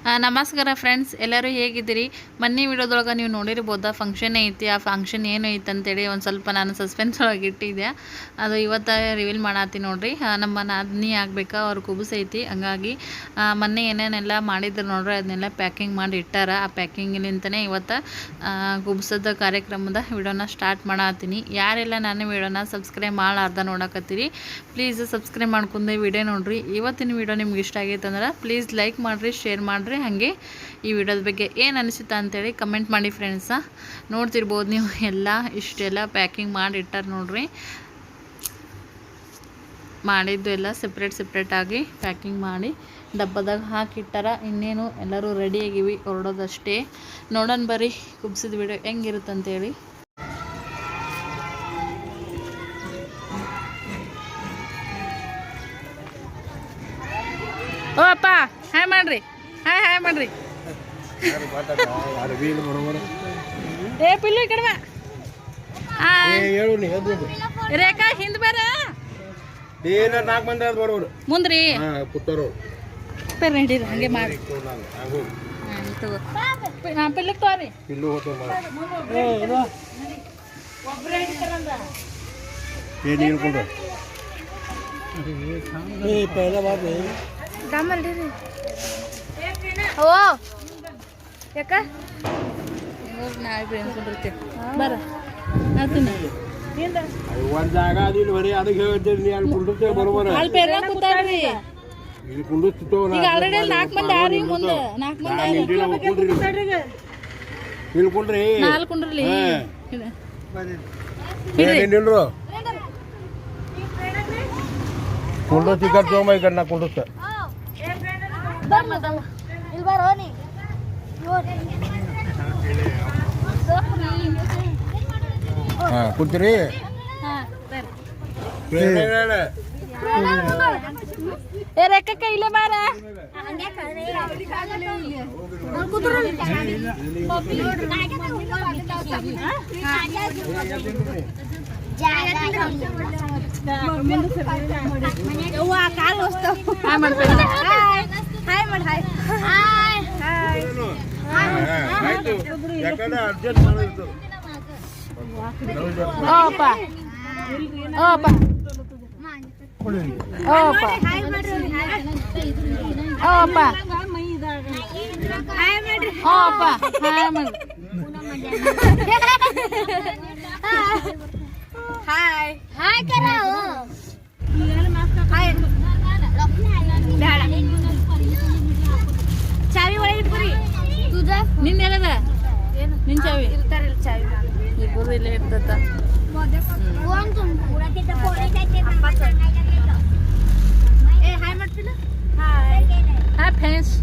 ನಮಸ್ಕಾರ ಫ್ರೆಂಡ್ಸ್, ಎಲ್ಲರೂ ಹೇಗಿದ್ದೀರಿ? ಮೊನ್ನೆ ವಿಡಿಯೋದೊಳಗೆ ನೀವು ನೋಡಿರ್ಬೋದಾ, ಫಂಕ್ಷನ್ ಐತಿ. ಆ ಫಂಕ್ಷನ್ ಏನು ಐತೆ ಅಂತೇಳಿ ಒಂದು ಸ್ವಲ್ಪ ನಾನು ಸಸ್ಪೆನ್ಸ್ ಒಳಗೆ ಇಟ್ಟಿದ್ದೆ. ಅದು ಇವತ್ತು ರಿವೀಲ್ ಮಾಡತ್ತೀನಿ ನೋಡ್ರಿ. ನಮ್ಮ ನಾದಿನಿ ಆಗ್ಬೇಕಾ, ಅವ್ರ ಕುಬುಸ್ ಐತಿ. ಹಂಗಾಗಿ ಮೊನ್ನೆ ಏನೇನೆಲ್ಲ ಮಾಡಿದ್ರು ನೋಡ್ರಿ, ಅದನ್ನೆಲ್ಲ ಪ್ಯಾಕಿಂಗ್ ಮಾಡಿ ಇಟ್ಟಾರ. ಆ ಪ್ಯಾಕಿಂಗಿನಿಂದನೇ ಇವತ್ತು ಕುಬುಸದ ಕಾರ್ಯಕ್ರಮದ ವಿಡಿಯೋನ ಸ್ಟಾರ್ಟ್ ಮಾಡತ್ತೀನಿ. ಯಾರೆಲ್ಲ ನನ್ನ ವಿಡಿಯೋನ ಸಬ್ಸ್ಕ್ರೈಬ್ ಮಾಡಾರ್ದ ನೋಡಕತ್ತೀರಿ, ಪ್ಲೀಸ್ ಸಬ್ಸ್ಕ್ರೈಬ್ ಮಾಡ್ಕೊಂಡು ವಿಡಿಯೋ ನೋಡ್ರಿ. ಇವತ್ತಿನ ವಿಡಿಯೋ ನಿಮ್ಗೆ ಇಷ್ಟ ಆಗೈತೆ ಅಂದ್ರೆ ಪ್ಲೀಸ್ ಲೈಕ್ ಮಾಡಿರಿ, ಶೇರ್ ಮಾಡಿರಿ. ಹಾಗೆ ಈ ವಿಡಿಯೋದ ಬಗ್ಗೆ ಏನು ಅನಿಸುತ್ತಾ ಅಂತೇಳಿ ಕಮೆಂಟ್ ಮಾಡಿ ಫ್ರೆಂಡ್ಸ. ನೋಡ್ತಿರ್ಬೋದು ನೀವು, ಎಲ್ಲ ಇಷ್ಟೆಲ್ಲ ಪ್ಯಾಕಿಂಗ್ ಮಾಡಿ ಇಟ್ಟಾರ ನೋಡ್ರಿ. ಮಾಡಿದ್ದು ಎಲ್ಲ ಸಪ್ರೇಟಾಗಿ ಪ್ಯಾಕಿಂಗ್ ಮಾಡಿ ಡಬ್ಬದಾಗ ಹಾಕಿಟ್ಟಾರ. ಇನ್ನೇನು ಎಲ್ಲರೂ ರೆಡಿಯಾಗಿವಿ, ಹೊರಡೋದಷ್ಟೇ. ನೋಡೋಣ ಬರ್ರಿ ಕುಬ್ಸಿದ ವಿಡಿಯೋ ಹೆಂಗಿರುತ್ತಂತೇಳಿ. ಓ ಅಪ್ಪ, ಹಾಯ್ ಮಾಡ್ರಿ, ಹಾಯ್ ಮಾಡ್ರಿ. ಏ ಪಿಲ್ಲು ಈ ಕಡೆ ರೇಖಾ ಹಿಂದ್ ಬೇರೆ ಮುಂದ್ರಿ ನಡೀರಿ, ಹಂಗೆ ಮಾಡಿ ಪಿಲ್ಲಕ್ ತೋರಿ. ಓ ಯಾಕ ಬರ ಒಂದ್ ಜಾಗ ಅದಿಲ್ಲ ಬರೀ ಅದಕ್ಕೆ ಹೇಳ್ತೇನೆ. ಅಲ್ಲಿ ಕುಂಡಿರ್ತೇವೆ ಬರೋಬರ, ಅಲ್ಲಿ ಬೇರೆ ಕೂತಾರ್ರಿ. ಇಲ್ಲಿ ಕುಂಡಿಸ್ತಿತ್ತು ಈಗ ಆಲ್ರೆಡಿ 4 ಮಂದಿ ಆರಿ, ಮುಂದೆ 4 ಮಂದಿ ಆರಿ. ಇಲ್ಲಿ ಕುಂಡ್ರಿ, 4 ಕುಂಡ್ರಲಿ ನಿಲ್ರು. ಕುಂಡ್ರ ಟಿಕೆಟ್ ತಗೊಂಬ, ಈ ಕಡೆ ನಾ ಕುಂಡಿಸ್ತ. ಕೂತ್ರಿ ರೇಖಕ್ಕ ಇಲ್ಲೇ ಬಾರ. ಚಾವಿ ಒಳಗೆ ಇಟ್ಕೊರಿ. ನಿನ್ನ ಹೇಳದ ನಿನ್ ಚಾವಿ ಇಬ್ಬರು ಇಲ್ಲೇ ಇರ್ತದ. ಹಾಯ್ ಮಾಡ್ತಿಲ್ಲ. ಹಾಯ್ ಫ್ರೆಂಡ್ಸ್,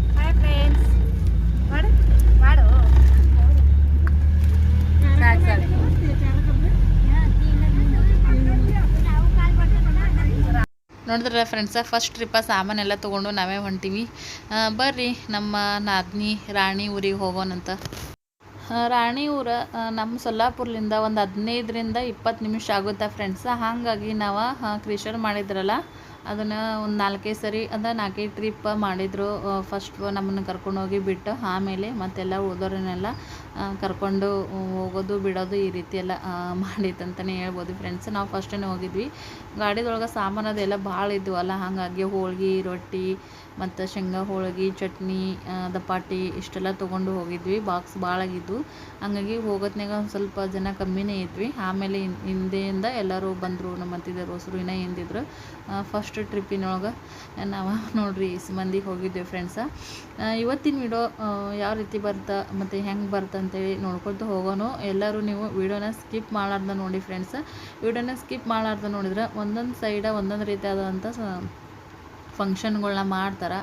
ಮಾಡು ನೋಡಿದ್ರೆ ಫ್ರೆಂಡ್ಸ, ಫಸ್ಟ್ ಟ್ರಿಪ್ಪ ಸಾಮಾನೆಲ್ಲ ತೊಗೊಂಡು ನಾವೇ ಹೊಂಟೀವಿ. ಬರ್ರಿ ನಮ್ಮ ನಾದಿನಿ ರಾಣಿ ಊರಿಗೆ ಹೋಗೋಣಂತ. ರಾಣಿ ಊರ ನಮ್ಮ ಸೊಲ್ಲಾಪುರ್ಲಿಂದ ಒಂದು 15ರಿಂದ 20 ನಿಮಿಷ ಆಗುತ್ತೆ ಫ್ರೆಂಡ್ಸ. ಹಾಗಾಗಿ ನಾವು ಕ್ರಿಶರ್ ಮಾಡಿದ್ರಲ್ಲ, ಅದನ್ನು ಒಂದು 4 ಸರಿ ಅಂದರೆ 4 ಟ್ರಿಪ್ ಮಾಡಿದರು. ಫಸ್ಟ್ ನಮ್ಮನ್ನು ಕರ್ಕೊಂಡೋಗಿ ಬಿಟ್ಟು ಆಮೇಲೆ ಮತ್ತೆಲ್ಲ ಉಳಿದೋರನ್ನೆಲ್ಲ ಕರ್ಕೊಂಡು ಹೋಗೋದು ಬಿಡೋದು ಈ ರೀತಿ ಎಲ್ಲ ಮಾಡಿತ್ತಂತಲೇ ಹೇಳ್ಬೋದು ಫ್ರೆಂಡ್ಸ್. ನಾವು ಫಸ್ಟೇ ಹೋಗಿದ್ವಿ. ಗಾಡಿದೊಳಗೆ ಸಾಮಾನು ಅದೆಲ್ಲ ಭಾಳ ಇದ್ವಲ್ಲ, ಹಾಗಾಗಿ ಹೋಳ್ಗೆ, ರೊಟ್ಟಿ ಮತ್ತು ಶೇಂಗಾ ಹೋಳ್ಗೆ, ಚಟ್ನಿ, ದಪಾಟಿ ಇಷ್ಟೆಲ್ಲ ತೊಗೊಂಡು ಹೋಗಿದ್ವಿ. ಬಾಕ್ಸ್ ಭಾಳ ಆಗಿದ್ವು. ಹಂಗಾಗಿ ಹೋಗೋತ್ನಾಗ ಒಂದು ಸ್ವಲ್ಪ ಜನ ಕಮ್ಮಿನೇ ಇದ್ವಿ. ಆಮೇಲೆ ಹಿಂದೆಯಿಂದ ಎಲ್ಲರೂ ಬಂದರು, ನಮ್ಮ ಅತ್ತಿದೆಯರು ಹೊಸರು ಇನ್ನೂ ಹಿಂದಿದ್ರು. ಫಸ್ಟ್ ಟ್ರಿಪ್ಪಿನೊಳಗೆ ನಾವು ನೋಡ್ರಿ ಇಸ್ ಮಂದಿ ಹೋಗಿದ್ವಿ ಫ್ರೆಂಡ್ಸ. ಇವತ್ತಿನ ವಿಡಿಯೋ ಯಾವ ರೀತಿ ಬರ್ತಾ ಮತ್ತು ಹೆಂಗೆ ಬರ್ತಾ ಅಂತೇಳಿ ನೋಡ್ಕೊಳ್ತಾ ಹೋಗೋಣ. ಎಲ್ಲರೂ ನೀವು ವಿಡಿಯೋನ ಸ್ಕಿಪ್ ಮಾಡಾರ್ದ ನೋಡಿ ಫ್ರೆಂಡ್ಸ್. ವಿಡಿಯೋನ ಸ್ಕಿಪ್ ಮಾಡಾರ್ದ ನೋಡಿದ್ರೆ ಒಂದೊಂದು ಸೈಡ ಒಂದೊಂದು ರೀತಿಯಾದಂಥ ಫಂಕ್ಷನ್ಗಳನ್ನ ಮಾಡ್ತಾರೆ.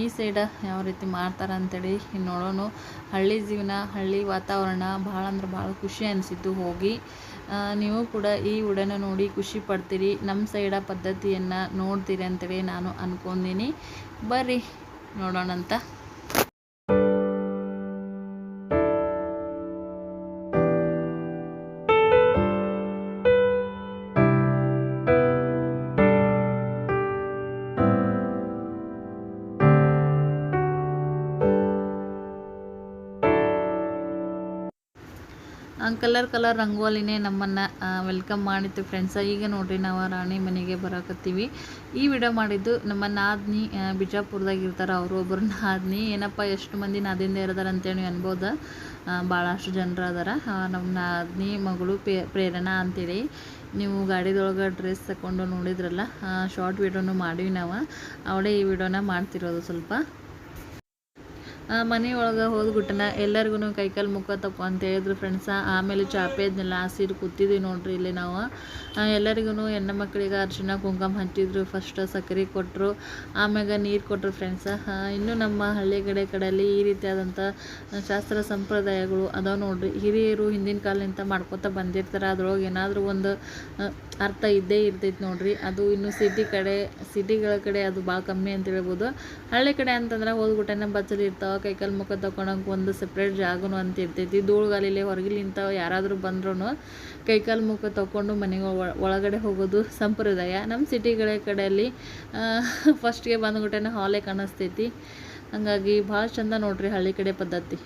ಈ ಸೈಡ ಯಾವ ರೀತಿ ಮಾಡ್ತಾರೆ ಅಂತೇಳಿ ನೋಡೋಣ. ಹಳ್ಳಿ ಜೀವನ, ಹಳ್ಳಿ ವಾತಾವರಣ ಭಾಳ ಅಂದ್ರೆ ಭಾಳ ಖುಷಿ ಅನಿಸಿದ್ದು ಹೋಗಿ. ನೀವು ಕೂಡ ಈ ವಿಡಿಯೋನ ನೋಡಿ ಖುಷಿ ಪಡ್ತೀರಿ, ನಮ್ಮ ಸೈಡ ಪದ್ಧತಿಯನ್ನು ನೋಡ್ತೀರಿ ಅಂತೇಳಿ ನಾನು ಅಂದ್ಕೊಂಡೀನಿ. ಬರ್ರಿ ನೋಡೋಣಂತ. ಕಲರ್ ರಂಗೋಲಿನೇ ನಮ್ಮನ್ನು ವೆಲ್ಕಮ್ ಮಾಡಿತ್ತು ಫ್ರೆಂಡ್ಸ. ಈಗ ನೋಡ್ರಿ ನಾವು ರಾಣಿ ಮನೆಗೆ ಬರಾಕತ್ತೀವಿ. ಈ ವಿಡಿಯೋ ಮಾಡಿದ್ದು ನಮ್ಮ ನಾದ್ನಿ ಬಿಜಾಪುರದಾಗ ಇರ್ತಾರೆ. ಅವರು ಒಬ್ಬರು ನಾದ್ನಿ. ಏನಪ್ಪ ಎಷ್ಟು ಮಂದಿ ನಾದಿಂದ ಇರ್ತಾರೆ ಅಂತೇಳಿ ಅನ್ಬೋದು. ಭಾಳಷ್ಟು ಜನರು ಅದಾರ. ನಮ್ಮ ನಾದ್ನಿ ಮಗಳು ಪ್ರೇರಣಾ ಅಂತೇಳಿ. ನೀವು ಗಾಡಿದೊಳಗೆ ಡ್ರೆಸ್ ತಗೊಂಡು ನೋಡಿದ್ರಲ್ಲ, ಶಾರ್ಟ್ ವಿಡಿಯೋನು ಮಾಡೀವಿ ನಾವು. ಅವಳೇ ಈ ವಿಡಿಯೋನ ಮಾಡ್ತಿರೋದು. ಸ್ವಲ್ಪ ಮನೆಯೊಳಗೆ ಹೋದ್ಬಿಟ್ಟನ ಎಲ್ಲರಿಗೂ ಕೈಕಾಲು ಮುಖ ತಪ್ಪು ಅಂತ ಹೇಳಿದ್ರು ಫ್ರೆಂಡ್ಸ. ಆಮೇಲೆ ಚಾಪೆ ಅದನ್ನೆಲ್ಲ ಹಸಿರು ಕೂತಿದ್ವಿ ನೋಡ್ರಿ ಇಲ್ಲಿ ನಾವು. ಎಲ್ಲರಿಗೂ ಹೆಣ್ಣು ಮಕ್ಕಳಿಗೆ ಅರಿಶಿಣ ಕುಂಕುಮ ಹಚ್ಚಿದ್ರು. ಫಸ್ಟ್ ಸಕ್ಕರೆ ಕೊಟ್ಟರು, ಆಮ್ಯಾಗ ನೀರು ಕೊಟ್ಟರು ಫ್ರೆಂಡ್ಸ. ಇನ್ನೂ ನಮ್ಮ ಹಳ್ಳಿ ಕಡೆಯಲ್ಲಿ ಈ ರೀತಿಯಾದಂಥ ಶಾಸ್ತ್ರ ಸಂಪ್ರದಾಯಗಳು ಅದಾವೆ ನೋಡ್ರಿ. ಹಿರಿಯರು ಹಿಂದಿನ ಕಾಲದಿಂದ ಮಾಡ್ಕೊತ ಬಂದಿರ್ತಾರೆ. ಅದ್ರೊಳಗೆ ಏನಾದರೂ ಒಂದು ಅರ್ಥ ಇದ್ದೇ ಇರ್ತೈತೆ ನೋಡ್ರಿ. ಅದು ಇನ್ನು ಸಿಟಿಗಳ ಕಡೆ ಅದು ಭಾಳ ಕಮ್ಮಿ ಅಂತ ಹೇಳ್ಬೋದು. ಹಳ್ಳಿ ಕಡೆ ಅಂತಂದ್ರೆ ಹೋದ್ಬಿಟ್ಟೆ ಬಚ್ಚಲು ಇರ್ತಾವೆ, ಕೈಕಾಲು ಮುಖ ತಗೊಳಕ್ಕೆ ಒಂದು ಸಪ್ರೇಟ್ ಜಾಗನೂ ಅಂತ ಇರ್ತೈತಿ. ಧೂಳುಗಾಲಿಲೆ ಹೊರಗಿಲಿಂತ ಯಾರಾದರೂ ಬಂದ್ರೂ ಕೈಕಾಲು ಮುಖ ತಗೊಂಡು ಮನೆಗೆ ಒಳಗಡೆ ಹೋಗೋದು ಸಂಪ್ರದಾಯ. ನಮ್ಮ ಸಿಟಿಗಳ ಕಡೆಯಲ್ಲಿ ಫಸ್ಟ್ಗೆ ಬಂದ್ಬಿಟ್ಟೆ ಹಾಲೇ ಕಾಣಿಸ್ತೈತಿ. ಹಾಗಾಗಿ ಭಾಳ ಚಂದ ನೋಡ್ರಿ ಹಳ್ಳಿ ಕಡೆ ಪದ್ಧತಿ.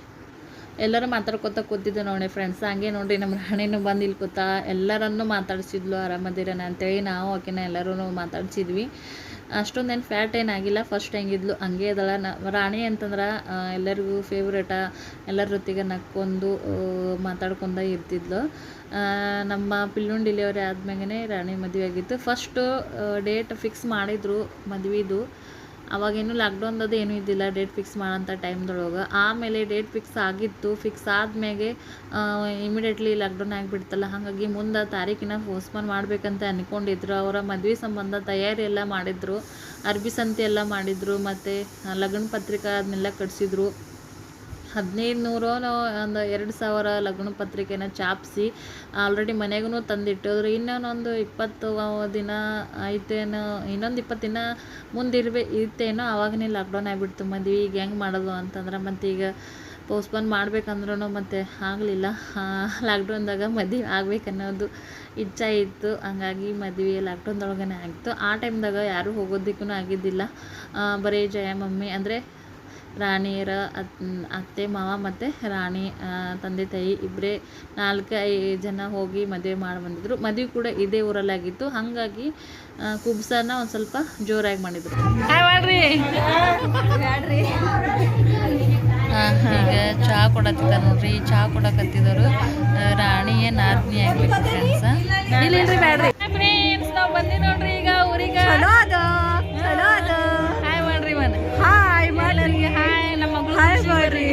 ಎಲ್ಲರೂ ಮಾತಾಡ್ಕೊತ ಕೂತಿದ್ದೆ ನೋಡಿ ಫ್ರೆಂಡ್ಸ್. ಹಂಗೆ ನೋಡಿರಿ ನಮ್ಮ ರಾಣಿನೂ ಬಂದು ಇಲ್ಲಿ ಕೂತ ಎಲ್ಲರನ್ನೂ ಮಾತಾಡ್ಸಿದ್ಲು ಆರಾಮದಿರನ ಅಂತೇಳಿ. ನಾವು ಆಕೆನ ಎಲ್ಲರೂ ಮಾತಾಡ್ಸಿದ್ವಿ. ಅಷ್ಟೊಂದೇನು ಫ್ಯಾಟ್ ಏನಾಗಿಲ್ಲ. ಫಸ್ಟ್ ಹೆಂಗಿದ್ಲು ಹಂಗೆ ಅದಳ. ರಾಣಿ ಅಂತಂದ್ರೆ ಎಲ್ಲರಿಗೂ ಫೇವ್ರೇಟ. ಎಲ್ಲರ ಜೊತೆಗೆ ನಕ್ಕೊಂಡು ಮಾತಾಡ್ಕೊಂಡ ಇರ್ತಿದ್ಲು. ನಮ್ಮ ಪಿಲ್ಲುನ್ ಡಿಲಿವರಿ ಆದ್ಮೇಲೆ ರಾಣಿ ಮದುವೆ ಆಗಿತ್ತು. ಫಸ್ಟು ಡೇಟ್ ಫಿಕ್ಸ್ ಮಾಡಿದ್ರು ಮದುವೆದು. ಅವಾಗೇನು ಲಾಕ್ಡೌನ್ದು ಏನೂ ಇದ್ದಿಲ್ಲ ಡೇಟ್ ಫಿಕ್ಸ್ ಮಾಡೋಂಥ ಟೈಮ್ದೊಳಗೆ. ಆಮೇಲೆ ಡೇಟ್ ಫಿಕ್ಸ್ ಆಗಿತ್ತು. ಫಿಕ್ಸ್ ಆದ್ಮೇಲೆ ಇಮಿಡಿಯೇಟ್ಲಿ ಲಾಕ್ಡೌನ್ ಆಗಿಬಿಡ್ತಲ್ಲ. ಹಾಗಾಗಿ ಮುಂದೆ ತಾರೀಕಿನ ಪೋಸ್ಟ್ಪೋನ್ ಮಾಡಬೇಕಂತ ಅಂದ್ಕೊಂಡಿದ್ರು. ಅವರ ಮದುವೆ ಸಂಬಂಧ ತಯಾರಿ ಎಲ್ಲ ಮಾಡಿದ್ರು. ಅರ್ಬಿ ಸಂತೆ ಎಲ್ಲ ಮಾಡಿದರು. ಮತ್ತು ಲಗ್ನ ಪತ್ರಿಕೆ ಅದನ್ನೆಲ್ಲ ಕಟ್ಸಿದ್ರು. 1500 ಒಂದು 2000 ಲಗ್ನ ಪತ್ರಿಕೆನ ಛಾಪಿಸಿ ಆಲ್ರೆಡಿ ಮನೆಗೂ ತಂದಿಟ್ಟಿದ್ರು. ಇನ್ನೊಂದು 20 ದಿನ ಐತೇನೋ, ಇನ್ನೊಂದು 20 ದಿನ ಇತ್ತೇನೋ. ಆವಾಗನೇ ಲಾಕ್ಡೌನ್ ಆಗಿಬಿಡ್ತು. ಮದುವೆ ಈಗ ಹೆಂಗೆ ಮಾಡೋದು ಅಂತಂದ್ರೆ ಮತ್ತು ಈಗ ಪೋಸ್ಟ್ಪೋನ್ ಮಾಡ್ಬೇಕಂದ್ರೂ ಮತ್ತು ಆಗಲಿಲ್ಲ. ಲಾಕ್ಡೌನ್ದಾಗ ಮದುವೆ ಆಗ್ಬೇಕನ್ನೋದು ಇಚ್ಛೆ ಇತ್ತು. ಹಂಗಾಗಿ ಮದುವೆ ಲಾಕ್ಡೌನ್ದೊಳಗೇ ಆಗಿತ್ತು. ಆ ಟೈಮ್ದಾಗ ಯಾರೂ ಹೋಗೋದಕ್ಕೂ ಆಗಿದ್ದಿಲ್ಲ. ಬರೀ ಜಯ ಮಮ್ಮಿ ಅಂದರೆ ರಾಣಿಯರ ಅತ್ತೆ ಮಾವ ಮತ್ತು ರಾಣಿ ತಂದೆ ತಾಯಿ ಇಬ್ಬರೇ 4-5 ಜನ ಹೋಗಿ ಮದುವೆ ಮಾಡಿ ಬಂದಿದ್ರು. ಮದುವೆ ಕೂಡ ಇದೇ ಊರಲ್ಲಾಗಿತ್ತು. ಹಾಗಾಗಿ ಕುಬ್ಸನ ಒಂದು ಸ್ವಲ್ಪ ಜೋರಾಗಿ ಮಾಡಿದ್ರು. ಮಾಡ್ರಿ ಈಗ ಚಹಾ ಕೊಡತ್ತಿದ್ದ ನೋಡ್ರಿ. ಚಹಾ ಕೊಡಕತ್ತಿದ್ರು. ರಾಣಿಯೇ ನಾದ್ನಿ ಆಗ್ಬೇಕು ಫ್ರೆಂಡ್ಸ. ಇಲ್ರಿ ಬ್ಯಾಡ್ರಿ ಫ್ರೆಂಡ್ಸ್, ನಾವು ಬಂದಿ ನೋಡ್ರಿ ಈಗ ಊರಿಗೆ. ಹಾಯ್ ಮಾಡ್ರಿ ಮನೆ. ಹಾಯ್ ಮಾಡ್ರಿ. ಹಾಯ್ ನಮ್ಮ ಮಗಳು ಮಾಡ್ರಿ.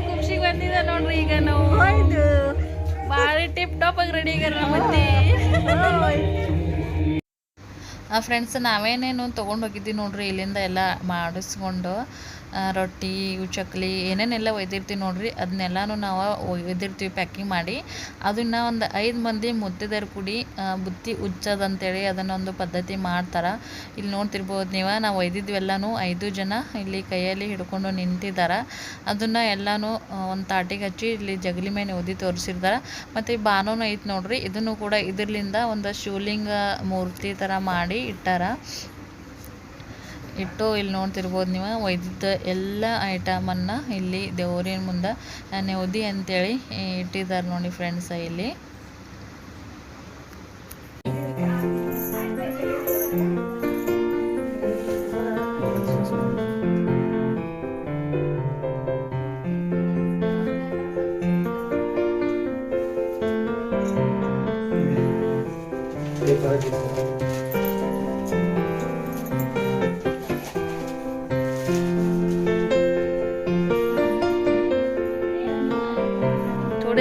ಖುಷಿಗೆ ಬಂದಿದ್ದ ನೋಡ್ರಿ. ಈಗ ನಾವು ಭಾಳ ಟಿಪ್ ಟಾಪ್ ಆಗಿ ರೆಡಿ ಆಗ್ಯಾರ ಮತ್ತೆ ಫ್ರೆಂಡ್ಸ್. ನಾವೇನೇನು ತೊಗೊಂಡು ಹೋಗಿದ್ದೀವಿ ನೋಡ್ರಿ. ಇಲ್ಲಿಂದ ಎಲ್ಲ ಮಾಡಿಸ್ಕೊಂಡು ರೊಟ್ಟಿ, ಚಕ್ಲಿ ಏನೇನೆಲ್ಲ ಒಯ್ದಿರ್ತೀವಿ ನೋಡ್ರಿ. ಅದನ್ನೆಲ್ಲನೂ ನಾವು ಒಯ್ದಿರ್ತೀವಿ ಪ್ಯಾಕಿಂಗ್ ಮಾಡಿ. ಅದನ್ನು ಒಂದು 5 ಮಂದಿ ಮುತ್ತೈದೆಯರು ಕೂಡಿ ಬುತ್ತಿ ಉಚ್ಚೋದಂತೇಳಿ ಅದನ್ನೊಂದು ಪದ್ಧತಿ ಮಾಡ್ತಾರೆ. ಇಲ್ಲಿ ನೋಡ್ತಿರ್ಬೋದು ನೀವು. ನಾವು ಒಯ್ದಿದ್ವೆಲ್ಲನೂ 5 ಜನ ಇಲ್ಲಿ ಕೈಯಲ್ಲಿ ಹಿಡ್ಕೊಂಡು ನಿಂತಿದ್ದಾರೆ. ಅದನ್ನು ಎಲ್ಲನೂ ಒಂದು ತಾಟಿಗೆ ಹಚ್ಚಿ ಇಲ್ಲಿ ಜಗಲಿ ಮೇಲೆ ಓದಿ ತೋರಿಸಿರ್ತಾರೆ. ಮತ್ತು ಈ ಬಾನೋನು ಐತೆ ನೋಡ್ರಿ. ಇದನ್ನು ಕೂಡ ಇದರಿಂದ ಒಂದು ಶಿವಲಿಂಗ ಮೂರ್ತಿ ಥರ ಮಾಡಿ ಇಟ್ಟಾರ. ಇಲ್ಲಿ ನೋಡ್ತಿರ್ಬೋದು ನೀವು. ಒಯ್ದಿದ್ದ ಎಲ್ಲ ಐಟಮನ್ನು ಇಲ್ಲಿ ದೇವರಿನ ಮುಂದೆ ನೆವದಿ ಅಂತೇಳಿ ಇಟ್ಟಿದ್ದಾರೆ ನೋಡಿ ಫ್ರೆಂಡ್ಸ. ಇಲ್ಲಿ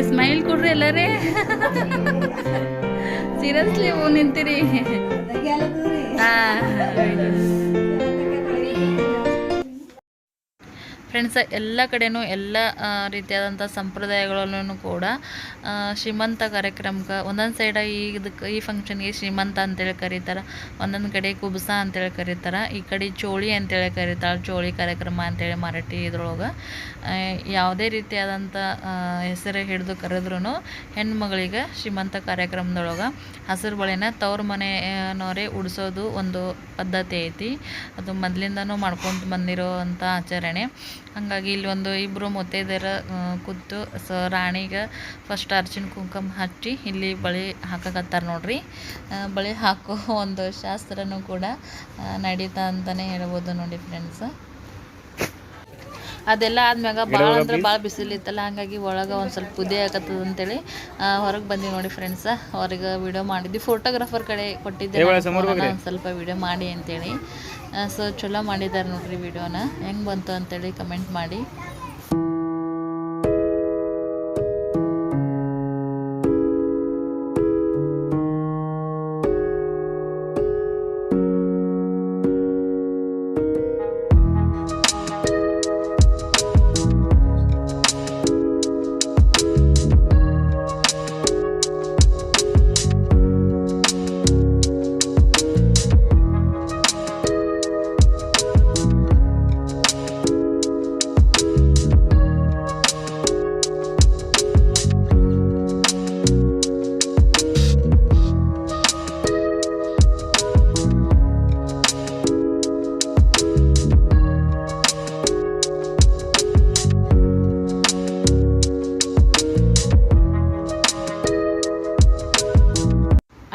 ಸ್ಮೈಲ್ ಕೊಡ್ರಿ ಎಲ್ಲರೇ. ಸೀರಿಯಸ್ಲಿ ನಿಂತೀರಿ. ಫ್ರೆಂಡ್ಸ, ಎಲ್ಲ ಕಡೆನೂ ಎಲ್ಲ ರೀತಿಯಾದಂಥ ಸಂಪ್ರದಾಯಗಳನ್ನು ಕೂಡ ಶ್ರೀಮಂತ ಕಾರ್ಯಕ್ರಮಕ್ಕೆ ಒಂದೊಂದು ಸೈಡ ಈ ಫಂಕ್ಷನ್ಗೆ ಶ್ರೀಮಂತ ಅಂತೇಳಿ ಕರೀತಾರೆ. ಒಂದೊಂದು ಕಡೆ ಕುಬ್ಸ ಅಂತೇಳಿ ಕರೀತಾರೆ. ಈ ಕಡೆ ಚೋಳಿ ಅಂತೇಳಿ ಕರೀತಾರೆ. ಚೋಳಿ ಕಾರ್ಯಕ್ರಮ ಅಂತೇಳಿ ಮರಾಠಿ ಇದ್ರೊಳಗೆ ಯಾವುದೇ ರೀತಿಯಾದಂಥ ಹೆಸರು ಹಿಡಿದು ಕರೆದ್ರೂ ಹೆಣ್ಮಗಳಿಗೆ ಶ್ರೀಮಂತ ಕಾರ್ಯಕ್ರಮದೊಳಗೆ ಹಸಿರು ಬಳೆನ ತವ್ರ ಮನೆಯವರೇ ಉಡಿಸೋದು ಒಂದು ಪದ್ಧತಿ ಐತಿ. ಅದು ಮೊದಲಿಂದನೂ ಮಾಡ್ಕೊಂಡು ಬಂದಿರೋ ಅಂಥ ಆಚರಣೆ. ಹಾಗಾಗಿ ಇಲ್ಲಿ ಒಂದು ಇಬ್ಬರು ಮುತ್ತೈದೆಯರು ಕೂತು ರಾಣಿಗೆ ಫಸ್ಟ್ ಅರ್ಶಿಣ ಕುಂಕುಮ ಹಚ್ಚಿ ಇಲ್ಲಿ ಬಳೆ ಹಾಕಕತ್ತಾರ ನೋಡ್ರಿ. ಬಳೆ ಹಾಕೋ ಒಂದು ಶಾಸ್ತ್ರನೂ ಕೂಡ ನಡೀತಾ ಅಂತಲೇ ಹೇಳ್ಬೋದು ನೋಡಿ ಫ್ರೆಂಡ್ಸ್. ಅದೆಲ್ಲ ಆದ್ಮ್ಯಾಗ ಭಾಳ ಅಂದ್ರೆ ಭಾಳ ಬಿಸಿಲಿತ್ತಲ್ಲ, ಹಾಗಾಗಿ ಒಳಗೆ ಒಂದು ಸ್ವಲ್ಪ ಕುದಿ ಆಗತ್ತದ ಅಂತೇಳಿ ಹೊರಗೆ ಬಂದ್ವಿ ನೋಡಿ ಫ್ರೆಂಡ್ಸ. ಹೊರಗೆ ವಿಡಿಯೋ ಮಾಡಿದ್ವಿ, ಫೋಟೋಗ್ರಾಫರ್ ಕಡೆ ಕೊಟ್ಟಿದ್ದೆ ಒಂದು ಸ್ವಲ್ಪ ವಿಡಿಯೋ ಮಾಡಿ ಅಂತೇಳಿ. ಸೊ ಚಲೋ ಮಾಡಿದ್ದಾರೆ ನೋಡ್ರಿ ವಿಡಿಯೋನ. ಹೆಂಗೆ ಬಂತು ಅಂತೇಳಿ ಕಮೆಂಟ್ ಮಾಡಿ.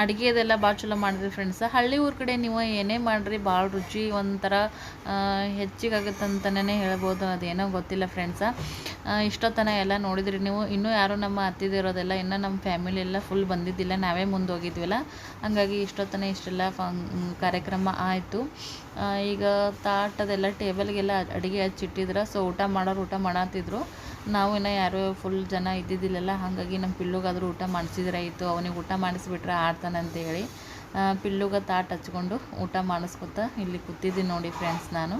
ಅಡುಗೆ ಅದೆಲ್ಲ ಭಾಳ ಚಲೋ ಮಾಡಿದ್ರಿ ಫ್ರೆಂಡ್ಸ. ಹಳ್ಳಿ ಊರ ಕಡೆ ನೀವು ಏನೇ ಮಾಡಿರಿ ಭಾಳ ರುಚಿ ಒಂಥರ ಹೆಚ್ಚಿಗೆ ಆಗುತ್ತೆ ಅಂತಲೇ ಹೇಳ್ಬೋದು. ಅದೇನೋ ಗೊತ್ತಿಲ್ಲ ಫ್ರೆಂಡ್ಸ. ಇಷ್ಟೊತ್ತನ ಎಲ್ಲ ನೋಡಿದ್ರಿ ನೀವು. ಇನ್ನೂ ಯಾರು ನಮ್ಮ ಅತ್ತಿದಿರೋದೆಲ್ಲ ಇನ್ನೂ ನಮ್ಮ ಫ್ಯಾಮಿಲಿ ಎಲ್ಲ ಫುಲ್ ಬಂದಿದ್ದಿಲ್ಲ, ನಾವೇ ಮುಂದೆ ಹೋಗಿದ್ವಲ್ಲ. ಹಂಗಾಗಿ ಇಷ್ಟೊತ್ತನ ಇಷ್ಟೆಲ್ಲ ಕಾರ್ಯಕ್ರಮ ಆಯಿತು. ಈಗ ತಾಟದೆಲ್ಲ ಟೇಬಲ್ಗೆಲ್ಲ ಅಡುಗೆ ಹಚ್ಚಿಟ್ಟಿದ್ರು. ಸೊ ಊಟ ಮಾಡೋರು ಊಟ ಮಾಡತ್ತಿದ್ರು. ನಾವು ಇನ್ನೂ ಯಾರು ಫುಲ್ ಜನ ಇದ್ದಿದ್ದಿಲ್ಲಲ್ಲ, ಹಾಗಾಗಿ ನಮ್ಮ ಪಿಲ್ಲುಗಾದರೂ ಊಟ ಮಾಡಿಸಿದ್ರಾಯಿತು. ಅವನಿಗೆ ಊಟ ಮಾಡಿಸ್ಬಿಟ್ರೆ ಆಡ್ತಾನೆ ಅಂತೇಳಿ ಪಿಲ್ಲುಗ ತಾಟ್ ಹಚ್ಕೊಂಡು ಊಟ ಮಾಡಿಸ್ಕೊತ ಇಲ್ಲಿ ಕೂತಿದ್ದೀನಿ ನೋಡಿ ಫ್ರೆಂಡ್ಸ್. ನಾನು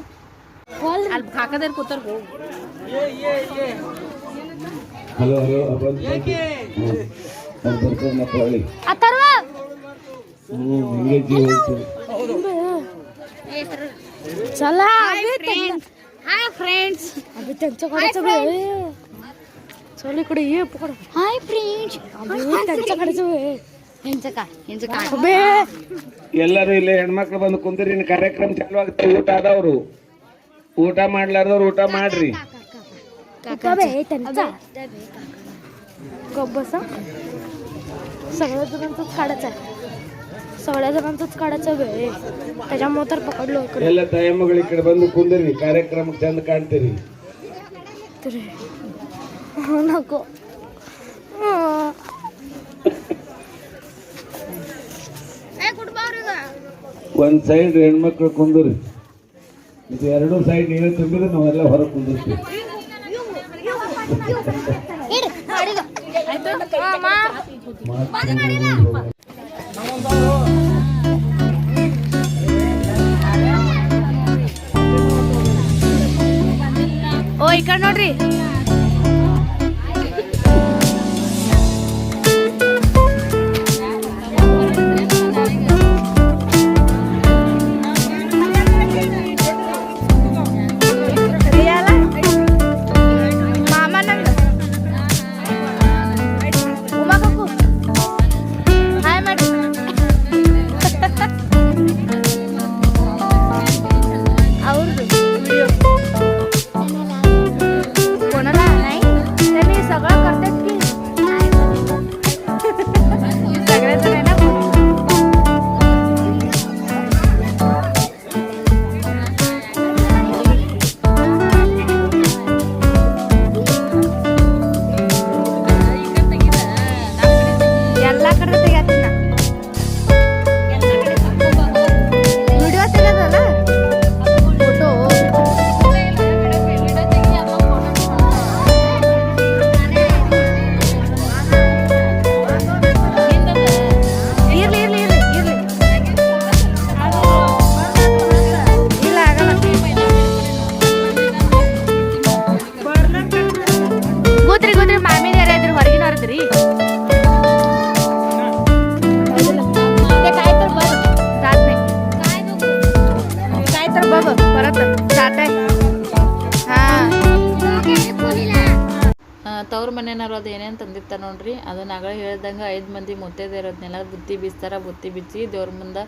ಅಲ್ಲಿ ಹಾಕದೇರು ಕೂತಾರ. चला हाय फ्रेंड्स. अभी त्यांच्याकडे चल इकडे ये पकड. Hi friends. त्यांच्याकडे ಎಲ್ಲರೂ ಇಲ್ಲಿ ಹೆಣ್ಮಕ್ಳು ಬಂದು ಕುಂದ್ರಿ. ಕಾರ್ಯಕ್ರಮ ಚಾಲು ಆಗುತ್ತೆ. ಊಟ ಆದವ್ರು ಊಟ ಮಾಡ್ಲಾರ್ದವ್ರು ಊಟ ಮಾಡ್ರಿ. बसा. सगळ्या जणांचंच काढायचं आहे. सगळ्या जणांचंच काढायचं वेळ. त्याच्यामुळे तर पकडलो. ಎಲ್ಲ ತಾಯಿ ಮಗಳು ಈ ಕಡೆ ಬಂದು ಕುಂದ್ರಿ. ಕಾರ್ಯಕ್ರಮ ಚಂದ ಕಾಣ್ತೀರಿ. नको. ಒಂದ್ ಸೈಡ್ ಹೆಣ್ಮಕ್ಳು ಕುಂದ್ರಿ. ಇದು ಎರಡು ಸೈಡ್ ನೀವೇ ತುಂಬಿದ್ರೆ ನಾವೆಲ್ಲ ಹೊರಗೆ ಕುಂದಿರ್ತೀವಿ. ಓ ಈ ಕಡೆ ನೋಡ್ರಿ. ಮನೆಯವ್ರು ಅದು ಏನೇನು ತಂದಿರ್ತಾರೆ ನೋಡ್ರಿ, ಅದನ್ನ ಆಗಲೇ ಹೇಳ್ದಂಗೆ 5 ಮಂದಿ ಮುತ್ತೈದೆಯರದ್ನೆಲ್ಲ ಬುತ್ತಿ ಬೀಸ್ತಾರೆ. ಬುತ್ತಿ ಬಿಚ್ಚಿ ದೇವ್ರ ಮುಂದೆ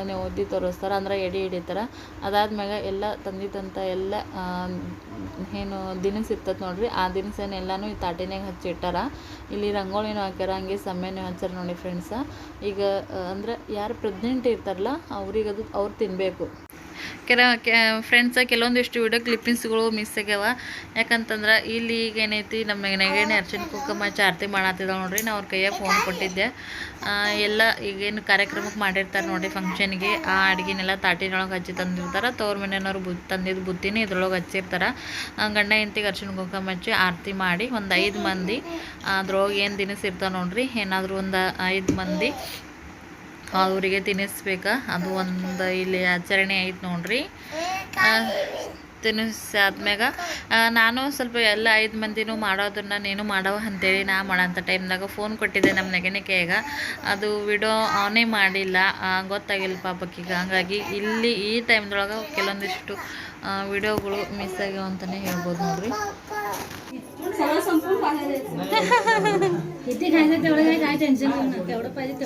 ನೇವದಿ ತೋರಿಸ್ತಾರೆ, ಅಂದ್ರೆ ಎಡೆ ಹಿಡಿತಾರೆ. ಅದಾದ್ಮ್ಯಾಗ ಎಲ್ಲ ತಂದಿದ್ದಂಥ ಎಲ್ಲ ಏನು ದಿನಸ್ ಇರ್ತದೆ ನೋಡ್ರಿ, ಆ ದಿನಸನ್ನೆಲ್ಲನೂ ಈ ತಾಟಿನಾಗ ಹಚ್ಚಿಟ್ಟಾರ. ಇಲ್ಲಿ ರಂಗೋಳಿನೂ ಹಾಕ್ಯಾರ, ಹಂಗೆ ಸಮ್ಮೆನೂ ಹಚ್ಚಾರ ನೋಡಿ ಫ್ರೆಂಡ್ಸ. ಈಗ ಅಂದ್ರೆ ಯಾರು ಪ್ರೆಗ್ನೆಂಟ್ ಇರ್ತಾರಲ್ಲ ಅವ್ರಿಗೆ ಅದು ಅವ್ರು ತಿನ್ನಬೇಕು. ಫ್ರೆಂಡ್ಸ ಕೆಲವೊಂದಿಷ್ಟು ವಿಡಿಯೋ ಕ್ಲಿಪ್ಪಿಂಗ್ಸ್ಗಳು ಮಿಸ್ ಆಗ್ಯಾವ. ಯಾಕಂತಂದ್ರೆ ಇಲ್ಲಿ ಈಗ ಏನೈತಿ ನಮ್ಮ ನೆಗೇನೆ ಅರ್ಶಿನ ಕುಂಕುಮ ಹಚ್ಚಿ ಆರತಿ ಮಾಡತ್ತಿದ್ದಾವೆ ನೋಡ್ರಿ. ನಾ ಅವ್ರ ಕೈಯಾಗ ಫೋನ್ ಕೊಟ್ಟಿದ್ದೆ. ಎಲ್ಲ ಈಗೇನು ಕಾರ್ಯಕ್ರಮಕ್ಕೆ ಮಾಡಿರ್ತಾರೆ ನೋಡಿರಿ ಫಂಕ್ಷನ್ಗೆ, ಆ ಅಡುಗೆನೆಲ್ಲ ತಾಟಿನೊಳಗೆ ಹಚ್ಚಿ ತಂದಿರ್ತಾರೆ. ತವ್ರ ಮನೆಯವ್ರು ತಂದಿದ್ದು ಬುತ್ತಿನೇ ಇದ್ರೊಳಗೆ ಹಚ್ಚಿರ್ತಾರೆ. ಗಂಡ ಹೆಂಡ್ತಿಗೆ ಅರ್ಶಿನ ಕುಂಕುಮ ಹಚ್ಚಿ ಆರತಿ ಮಾಡಿ ಒಂದು 5 ಮಂದಿ ಅದ್ರೊಳಗೆ ಏನು ದಿನಸಿ ಇರ್ತಾವೆ ನೋಡ್ರಿ, ಏನಾದರೂ ಒಂದು 5 ಮಂದಿ ಅವರಿಗೆ ತಿನ್ನಿಸ್ಬೇಕು. ಅದು ಒಂದು ಇಲ್ಲಿ ಆಚರಣೆ ಐತೆ ನೋಡ್ರಿ. ತಿನ್ನಿಸಾದ್ಮ್ಯಾಗ ನಾನು ಸ್ವಲ್ಪ ಎಲ್ಲ 5 ಮಂದಿನೂ ಮಾಡೋದನ್ನ ನೀನು ಮಾಡವ ಅಂತೇಳಿ ನಾ ಮಾಡೋಂಥ ಟೈಮ್ದಾಗ ಫೋನ್ ಕೊಟ್ಟಿದ್ದೆ ನಮ್ಮ ನೆಗೆನಿಕೆಯಾಗ. ಅದು ವಿಡಿಯೋ ಆನೇ ಮಾಡಿಲ್ಲ, ಗೊತ್ತಾಗಿಲ್ಲ ಪಾಪಕ್ಕೀಗ. ಹಂಗಾಗಿ ಇಲ್ಲಿ ಈ ಟೈಮ್ದೊಳಗೆ ಕೆಲವೊಂದಿಷ್ಟು ವಿಡಿಯೋಗಳು ಮಿಸ್ ಆಗ್ಯಾವ ಅಂತಲೇ ಹೇಳ್ಬೋದು ನೋಡ್ರಿ.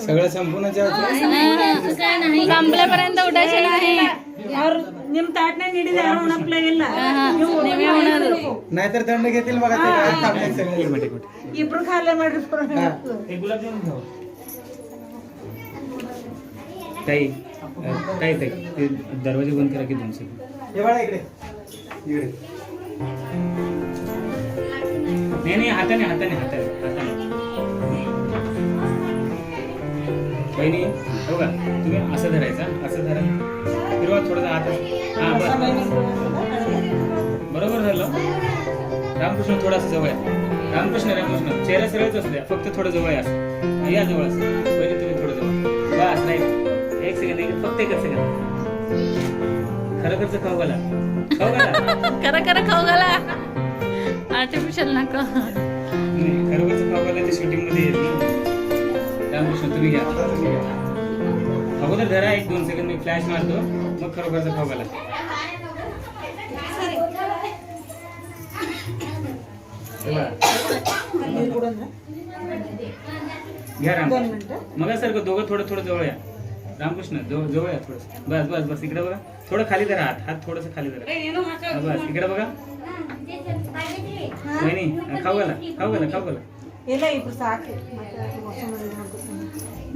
सगळं संपूर्ण संपल्यापर्यंत उठायचे नाही. ನಿಮ್ ತಾಟ್ನಾಗ ಹಿಡಿದ ಯಾರು ಉಣಪ್ಲಾಗಿಲ್ಲ, नाहीतर दंड घेतील बघा ते काय थांबले सगळे. ಇಬ್ರು ಖಾಲಿ ಮಾಡ್ರಿ. ताई ताई ताई ते दरवाजे बंद करा की 2 सेकंद. हे बघा इकडे इकडे. नाही हाताने हाताने हाताने हाताने. बहिणी बघा, तुम्ही असं धरायचा, असं धरा, फिरवा थोडंसं हात. हां बस बरोबर झालं. रामकृष्ण थोडासा जवळ आहे. रामकृष्ण रामकृष्ण चेहरा सरळच असू द्या, फक्त थोडं जवळ आहे असं. या जवळ असं बहिणी, तुम्ही थोडं जवळ. बस नाही, 1 सेकंड, फक्त 1 सेकंड. खरं खाऊ घाला, खाऊ घाला, खरं खाऊ घाला. आर्टिफिशियल नका. खरोखरच खाऊ घाला, ते शूटिंग मध्ये येत ना. रामकृष्ण तुम्ही घ्या, अगोदर धरा 1-2 सेकंड, मी फ्लॅश मारतो, मग खरोखरच खाऊ घाला. घ्या रामकृष्ण. मग सारखं दोघं थोडं थोडं जवळ या. रामकृष्ण जवळ या थोडं. बस बस बस इकडे बघा, थोडं खाली धरा, हात थोडंसं खाली धरा. बस इकडे बघा. नाही खाऊ घाला, खाऊ घाला, खाऊ घाला. ಇಲ್ಲ ಇಬ್ರು ಸಾಕು.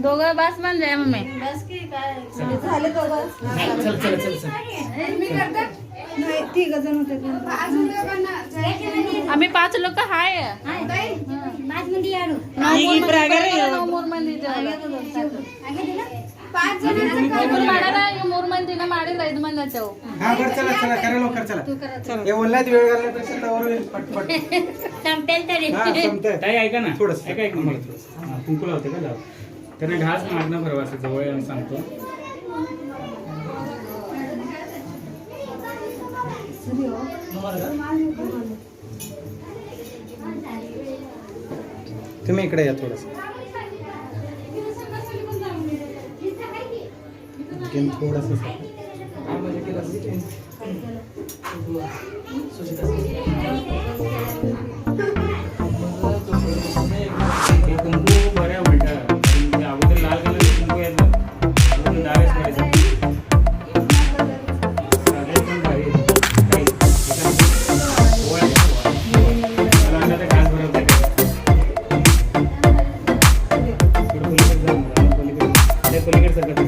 दोघं बस म्हणजे मम्मी. झाले दोघं. चल चल चल चल. नाही 3 जण होते. आम्ही 5 लोक हाय. 5 ಮಂದಿ ಯಾರು? ಈಗ ಇಬ್ರು ಆಗ್ಯಾರ. 3 ಮಂದಿ ಇದ್ದೇವೆ. 5 ಜನ ಇಬ್ರು ಮಾಡ್ಯಾರ, ಈಗ 3 ಮಂದಿನ ಮಾಡಿದ್ರೆ 5 ಮಂದಿ ಆಯ್ತೇವು. हा बरं चला चला करा लवकर चला. हे ओल्यात वेळ घालण्यापेक्षा तवर पटपट. संपेल तरी. हा संपतंय. ताई ऐका ना, थोडंसं. ऐका एक मिनिट. कुंकू लावते का? लाव. त्यांना ढास मारणं बरोबर असं जवळ येऊन सांगतो. तुम्ही इकडे या थोडंसं. थोडंसं हे कुंकू बऱ्या उलटा अगोदर लाल कलर कुंकू येतं, अजून डावेच करायचं. साधे पण भारी. काही मला वाटलं ते घास भरवत आहे. थोडं पलीकडे जा, पलीकडे सरकत.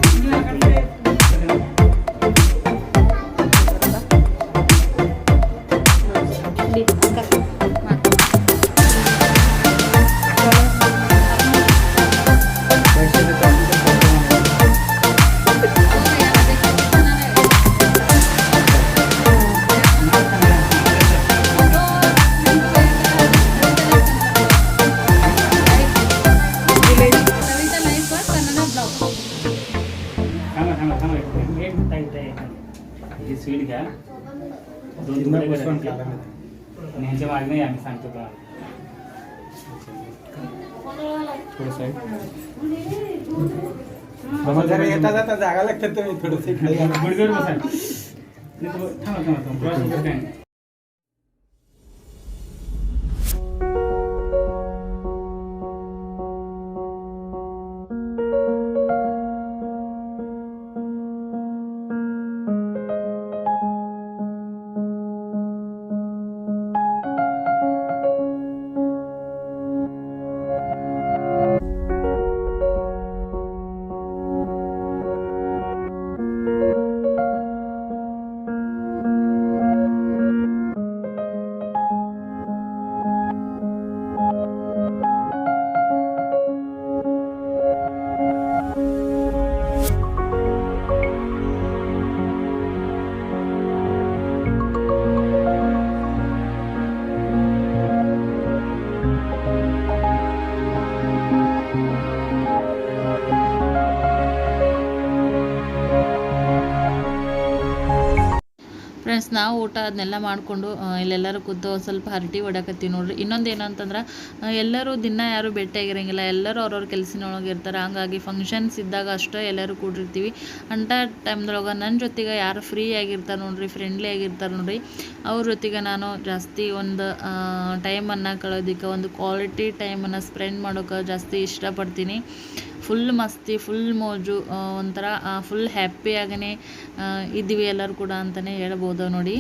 ही स्वीट घ्या, 2 तुकडे करायचे आणि ह्याच्या मागणे आम्ही सांगतो का थोडंसं जरा येता जाता जागा लागतात तुम्ही थोडंसं इकडे या. गुडघ्यावर बसा. थांबा थांबा थांबा. ನಾವು ಊಟ ಅದನ್ನೆಲ್ಲ ಮಾಡಿಕೊಂಡು ಇಲ್ಲೆಲ್ಲರೂ ಕೂತು ಒಂದು ಸ್ವಲ್ಪ ಹರಟಿ ಹೊಡ್ಯಾಕತ್ತೀವಿ ನೋಡ್ರಿ. ಇನ್ನೊಂದು ಏನಂತಂದ್ರೆ ಎಲ್ಲರೂ ದಿನ ಯಾರೂ ಭೇಟಿಯಾಗಿರಂಗಿಲ್ಲ, ಎಲ್ಲರೂ ಅವ್ರವ್ರ ಕೆಲಸದೊಳಗೆ ಇರ್ತಾರೆ. ಹಂಗಾಗಿ ಫಂಕ್ಷನ್ಸ್ ಇದ್ದಾಗ ಅಷ್ಟೇ ಎಲ್ಲರೂ ಕೂಡಿರ್ತೀವಿ. ಅಂಥ ಟೈಮ್ದೊಳಗೆ ನನ್ನ ಜೊತೆಗೆ ಯಾರು ಫ್ರೀ ಆಗಿರ್ತಾರೆ ನೋಡ್ರಿ, ಫ್ರೆಂಡ್ಲಿ ಆಗಿರ್ತಾರೆ ನೋಡ್ರಿ, ಅವ್ರ ಜೊತೆಗೆ ನಾನು ಜಾಸ್ತಿ ಒಂದು ಟೈಮನ್ನು ಕಳೆಯೋದಕ್ಕೆ, ಒಂದು ಕ್ವಾಲಿಟಿ ಟೈಮನ್ನು ಸ್ಪೆಂಡ್ ಮಾಡೋಕೆ ಜಾಸ್ತಿ ಇಷ್ಟಪಡ್ತೀನಿ. ಫುಲ್ ಮಸ್ತಿ, ಫುಲ್ ಮೋಜು, ಒಂಥರ ಫುಲ್ ಹ್ಯಾಪಿಯಾಗೇ ಇದ್ದೀವಿ ಎಲ್ಲರೂ ಕೂಡ ಅಂತಲೇ ಹೇಳ್ಬೋದು ನೋಡಿ.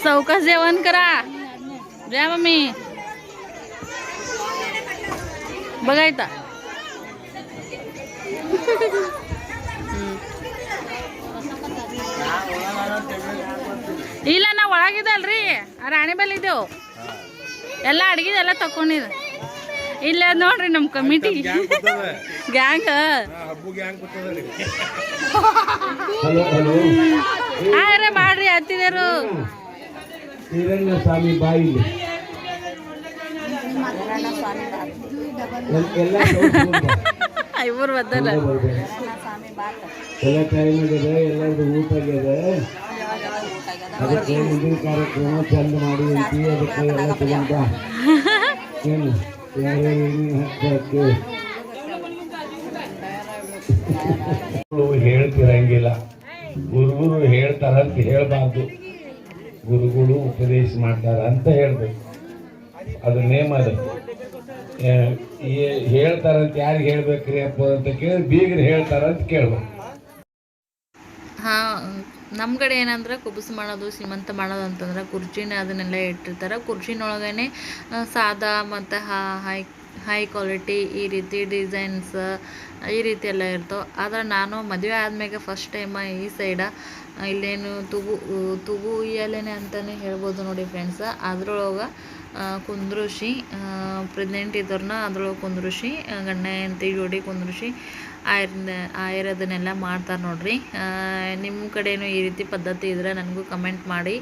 सावकाश जेवण करा, द्या मम्मी. बघायता ಇಲ್ಲ, ನಾ ಒಳಗಿದೆ ಅಲ್ರಿ, ರಾಣಿ ಬಲ್ಲಿ ಇದ್ದೇವು. ಎಲ್ಲ ಅಡ್ಗಿದೆಲ್ಲ ತಕೊಂಡಿದ್ದು ಇಲ್ಲ ನೋಡ್ರಿ ನಮ್ಮ ಕಮಿಟಿ ಗ್ಯಾಂಗ್. ಹಾಂ ಮಾಡ್ರಿ ಹತ್ತಿದರು. ಸ್ವಾಮಿ ಬಾಯಿ ಇವ್ರು ಬದ್ದಲ್ಲ ಎಲ್ಲ ಟೈಮ್ ಆಗ್ಯದ, ಎಲ್ಲರದು ಊಟ ಆಗ್ಯದ. ಅದಕ್ಕೆ ಮುಂದಿನ ಕಾರ್ಯಕ್ರಮ ಚಂದ ಮಾಡಿ ಅಂತೀವಿ. ಅದಕ್ಕೆ ಎಲ್ಲ ತಗೊಂಡ ಏನು ಹಚ್ಚಕ್ಕೆ ಹೇಳ್ತಿರಂಗಿಲ್ಲ. ಗುರುಗಳು ಹೇಳ್ತಾರಂತ ಹೇಳ್ಬಾರ್ದು, ಗುರುಗಳು ಉಪದೇಶ ಮಾಡ್ತಾರ ಅಂತ ಹೇಳ್ಬೇಕು. ಅದು ನೇಮ. ಅದು ಹೇಳ್ತಾರಂತ ಯಾರಿಗೆ ಹೇಳ್ಬೇಕ್ರಿ ಅಪ್ಪ ಅಂತ ಕೇಳಿ ಬೀಗರು ಹೇಳ್ತಾರಂತ ಕೇಳ್ಬೇಕು. ಹಾಂ, ನಮ್ಮ ಕಡೆ ಏನಂದ್ರೆ ಕುಬುಸು ಮಾಡೋದು, ಸೀಮಂತ ಮಾಡೋದು ಅಂತಂದ್ರೆ ಕುರ್ಚಿನ ಅದನ್ನೆಲ್ಲ ಇಟ್ಟಿರ್ತಾರೆ. ಕುರ್ಚಿನೊಳಗೇ ಸಾದಾ ಮತ್ತು ಹೈ ಕ್ವಾಲಿಟಿ ಈ ರೀತಿ ಡಿಸೈನ್ಸ್ ಈ ರೀತಿ ಎಲ್ಲ ಇರ್ತವೆ. ಆದ್ರೆ ನಾನು ಮದುವೆ ಆದ್ಮೇಲೆ ಫಸ್ಟ್ ಟೈಮ್ ಈ ಸೈಡ ಇಲ್ಲೇನು ತುಗು ಉಯ್ಯಾಲೆನೆ ಅಂತಲೇ ಹೇಳ್ಬೋದು ನೋಡಿ ಫ್ರೆಂಡ್ಸ್. ಅದ್ರೊಳಗೆ ಕುಂದ್ರಿಸಿ ಪ್ರೆಗ್ನೆಂಟ್ ಇದ್ದವ್ರನ್ನ ಅದ್ರೊಳಗೆ ಕುಂದ್ರಿಸಿ ಗಂಡ ಹೆಂಡತಿ ಜೋಡಿ ಕುಂದ್ರಿಸಿ ಆಯರದನ್ನೆಲ್ಲ ಮಾಡ್ತಾರೆ ನೋಡ್ರಿ. ನಿಮ್ಮ ಕಡೆಯೂ ಈ ರೀತಿ ಪದ್ಧತಿ ಇದ್ರೆ ನನಗೂ ಕಮೆಂಟ್ ಮಾಡಿ,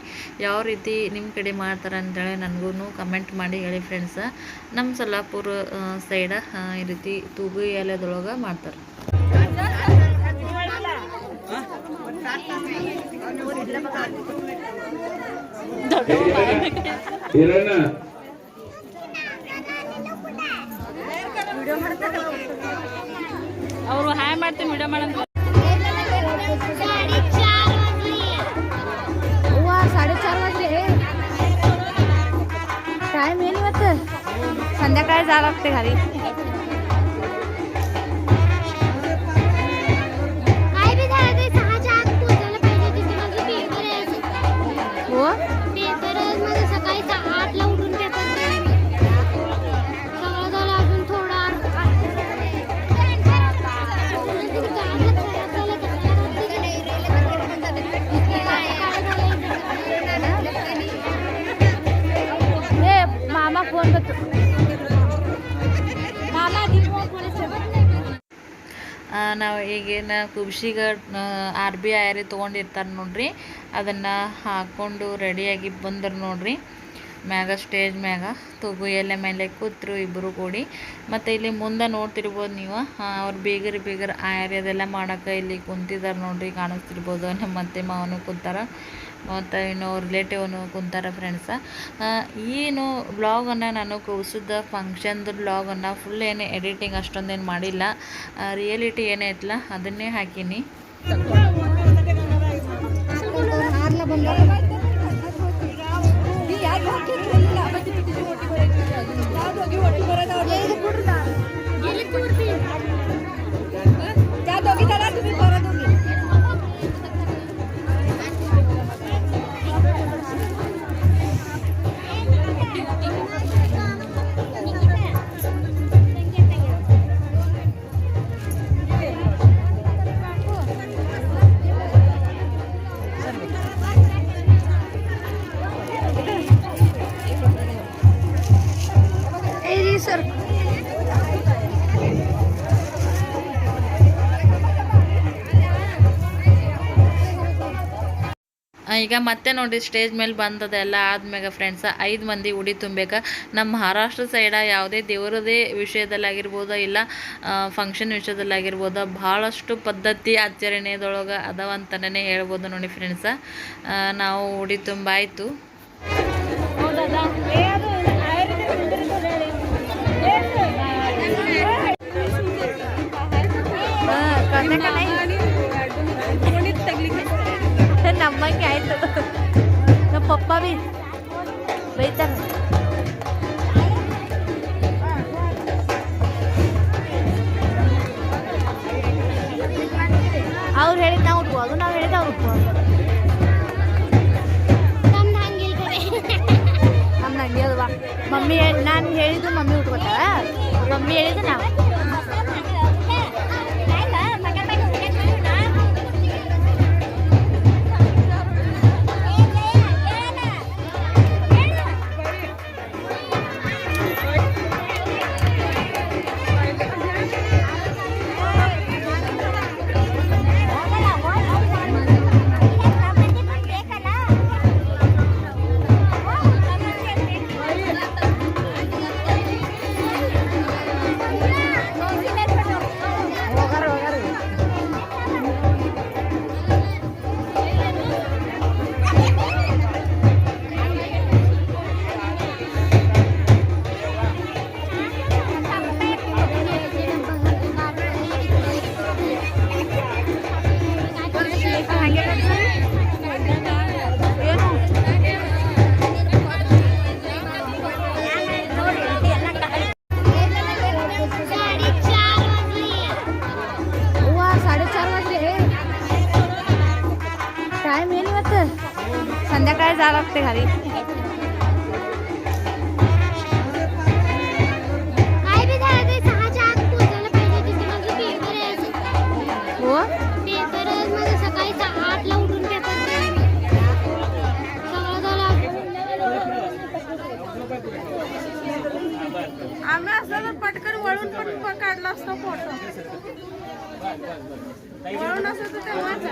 ಯಾವ ರೀತಿ ನಿಮ್ಮ ಕಡೆ ಮಾಡ್ತಾರೆ ಅಂತೇಳಿ ನನಗೂ ಕಮೆಂಟ್ ಮಾಡಿ ಹೇಳಿ ಫ್ರೆಂಡ್ಸ. ನಮ್ಮ ಸೊಲ್ಲಾಪುರ ಸೈಡ ಈ ರೀತಿ ತೂಗು ಎಲೆದೊಳಗೆ ಮಾಡ್ತಾರೆ. ಅವರು ಹಾಯ್ ಮಾಡ್ತೀವಿ ವಿಡಿಯೋ ಮಾಡಂತ. 4:30 वाजले. टाइम येईल वाटतं, संध्याकाळी जावं लागते घरी. हो पेपर सकाळी 8ला उठून पेपर सगळं झालं. अजून थोडा मामा फोन बघतो. मामा ನಾವು ಈಗೇನ ಕುಬ್ಸಿಗೆ RB ಆಯರಿ ತೊಗೊಂಡಿರ್ತಾರೆ ನೋಡ್ರಿ, ಅದನ್ನು ಹಾಕ್ಕೊಂಡು ರೆಡಿಯಾಗಿ ಬಂದರು ನೋಡ್ರಿ. ಮ್ಯಾಗ ಸ್ಟೇಜ್ ಮ್ಯಾಗ ತೂಗು ಎಲೆ ಮೇಲೆ ಕೂತ್ರು ಇಬ್ಬರು ಕೂಡಿ. ಮತ್ತು ಇಲ್ಲಿ ಮುಂದೆ ನೋಡ್ತಿರ್ಬೋದು ನೀವು, ಅವ್ರು ಬೀಗರು ಆಯರ್ಯದೆಲ್ಲ ಮಾಡೋಕೆ ಇಲ್ಲಿ ಕುಂತಿದ್ದಾರೆ ನೋಡ್ರಿ, ಕಾಣಿಸ್ತಿರ್ಬೋದು. ನಮ್ಮ ಅತ್ತೆ ಮಾವನು ಕುಂತಾರ, ಮತ್ತು ಇನ್ನು ರಿಲೇಟಿವ್ನು ಕುಂತಾರ ಫ್ರೆಂಡ್ಸ. ಏನು ಬ್ಲಾಗನ್ನು ನಾನು ಕುಬ್ಸದ ಫಂಕ್ಷನ್ದು ಬ್ಲಾಗನ್ನು ಫುಲ್ ಏನು ಎಡಿಟಿಂಗ್ ಅಷ್ಟೊಂದೇನು ಮಾಡಿಲ್ಲ, ರಿಯಾಲಿಟಿ ಏನೈತಲ್ಲ ಅದನ್ನೇ ಹಾಕೀನಿ. ಸರ್ ಈಗ ಮತ್ತೆ ನೋಡಿ ಸ್ಟೇಜ್ ಮೇಲೆ ಬಂದದ ಎಲ್ಲ ಆದ್ಮ್ಯಾಗ ಫ್ರೆಂಡ್ಸ 5 ಮಂದಿ ಉಡಿ ತುಂಬಬೇಕ. ನಮ್ಮ ಮಹಾರಾಷ್ಟ್ರ ಸೈಡ ಯಾವುದೇ ದೇವರದೇ ವಿಷಯದಲ್ಲಾಗಿರ್ಬೋದು ಇಲ್ಲ ಫಂಕ್ಷನ್ ವಿಷಯದಲ್ಲಾಗಿರ್ಬೋದು ಭಾಳಷ್ಟು ಪದ್ಧತಿ ಆಚರಣೆದೊಳಗೆ ಅದಾವಂತನೇ ಹೇಳ್ಬೋದು ನೋಡಿ ಫ್ರೆಂಡ್ಸ. ನಾವು ಉಡಿ ತುಂಬಾಯಿತು. ನಮ್ಮಂಗೆ ಆಯ್ತು. ನಮ್ಮ ಪಪ್ಪ ಬಿ ಬೈತಾರ. ಅವ್ರು ಹೇಳಿದ್ ನಾವು ಉಟ್ಬೋದು, ನಾವು ಹೇಳಿದ ಅವ್ರು ಉಟ್ಬೋದು. ನಮ್ದು ಹಂಗೆ ಅಲ್ವಾ? ಮಮ್ಮಿ ನಾನು ಹೇಳಿದ್ದು ಮಮ್ಮಿ ಉಟ್ಕೋತಾಳ, ಮಮ್ಮಿ ಹೇಳಿದ್ದು ನಾವು. टाइम आहे ना संध्याकाळी जावं लागते घरी. हो पेपर सकाळी 8ला उठून पेपर आम्ही असं पटकन वळून पण काढला असतो फोटो. वळून असं तर तेव्हाच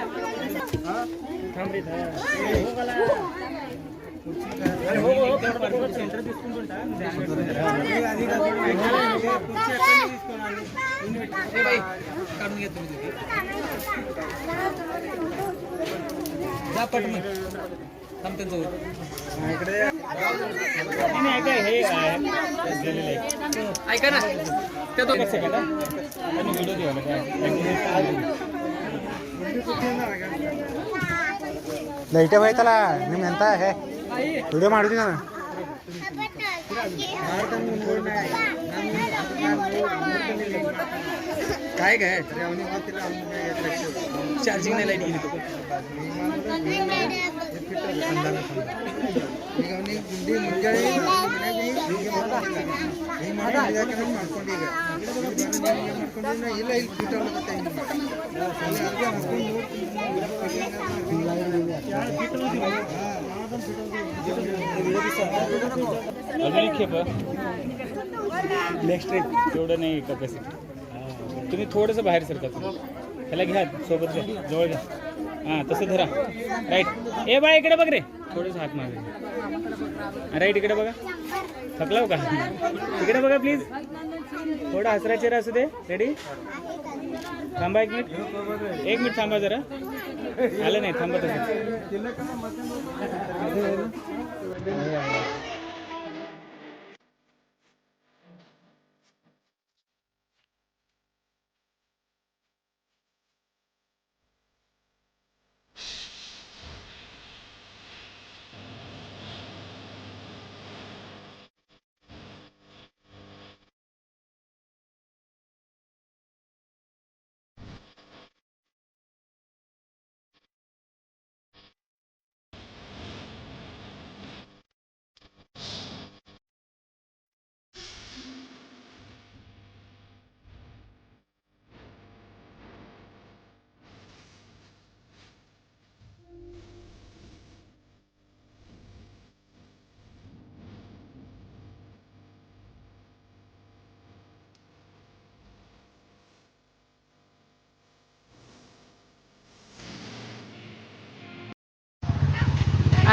ऐका ना त्या दोघं सेकंड व्हिडिओ घेऊ ಲೈಟೇ ಹೋಯ್ತಲ್ಲ ನಿಮ್ಮ ಎಂತ ಹೇ ವಿಡಿಯೋ ಮಾಡಿದ್ವಿ ನಾನು काय काय चार्जिंग नाही लाईट गेली तो ಗುಂಡಿ ಮುಂಜಾನೆ ಇಲ್ಲ ಇಲ್ಲಿ अजून एक खेप नेक्स्ट ट्रिप तेवढं नाही कॅपॅसिटी. तुम्ही थोडंसं बाहेर सरका, त्याला घ्या सोबत घ्या, जवळ घ्या. हां तसं धरा. राईट. ए बाळा इकडे बघ रे, थोडंसं हात मागे. राईट इकडे बघा. थकलाव का? इकडे बघा प्लीज. थोडा हसरा चेहरा असू दे. रेडी? थांबा 1 मिनिट. 1 मिनिट थांबा जरा. आलं नाही, थांबा तसं.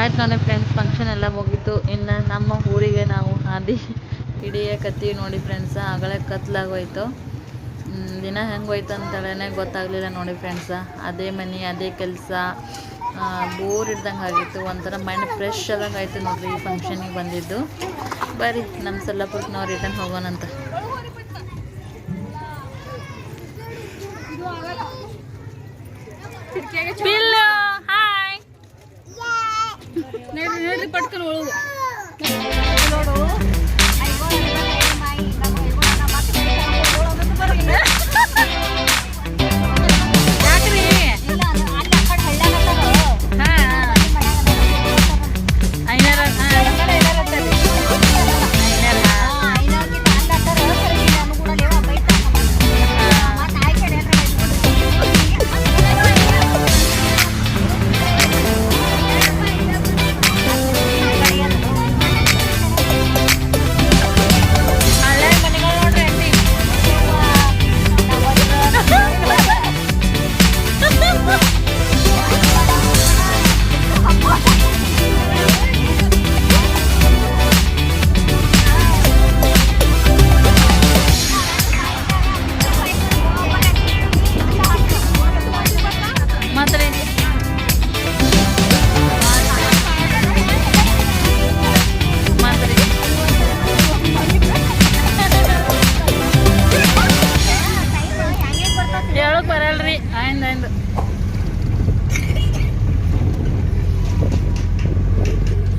ಆಯ್ತು ನೋಡಿ ಫ್ರೆಂಡ್ಸ್, ಫಂಕ್ಷನ್ ಎಲ್ಲ ಮುಗೀತು. ಇನ್ನು ನಮ್ಮ ಊರಿಗೆ ನಾವು ಹಾದಿ ಹಿಡಿಯಕತ್ತೀವಿ ನೋಡಿ ಫ್ರೆಂಡ್ಸ. ಆಗಲೇ ಕತ್ಲಾಗೋಯ್ತು. ದಿನ ಹೆಂಗೆ ಹೋಯ್ತು ಅಂತೇಳೇ ಗೊತ್ತಾಗಲಿಲ್ಲ ನೋಡಿ ಫ್ರೆಂಡ್ಸ. ಅದೇ ಮನೆ, ಅದೇ ಕೆಲಸ, ಬೋರ್ ಹಿಡ್ದಂಗೆ ಆಗಿತ್ತು. ಒಂಥರ ಮೈಂಡ್ ಫ್ರೆಶ್ ಆದಂಗೆ ಆಯಿತು ನೋಡ್ರಿ ಈ ಫಂಕ್ಷನಿಗೆ ಬಂದಿದ್ದು. ಬರ್ರಿ ನಮ್ಮ ಸೊಲ್ಲಾಪುರಕ್ಕೆ ನಾವು ರಿಟರ್ನ್ ಹೋಗೋಣಂತ. ಹಾಯ್ ನೋಡ್ರಿ ಪಟ್ಕನ್ ಒಳಗು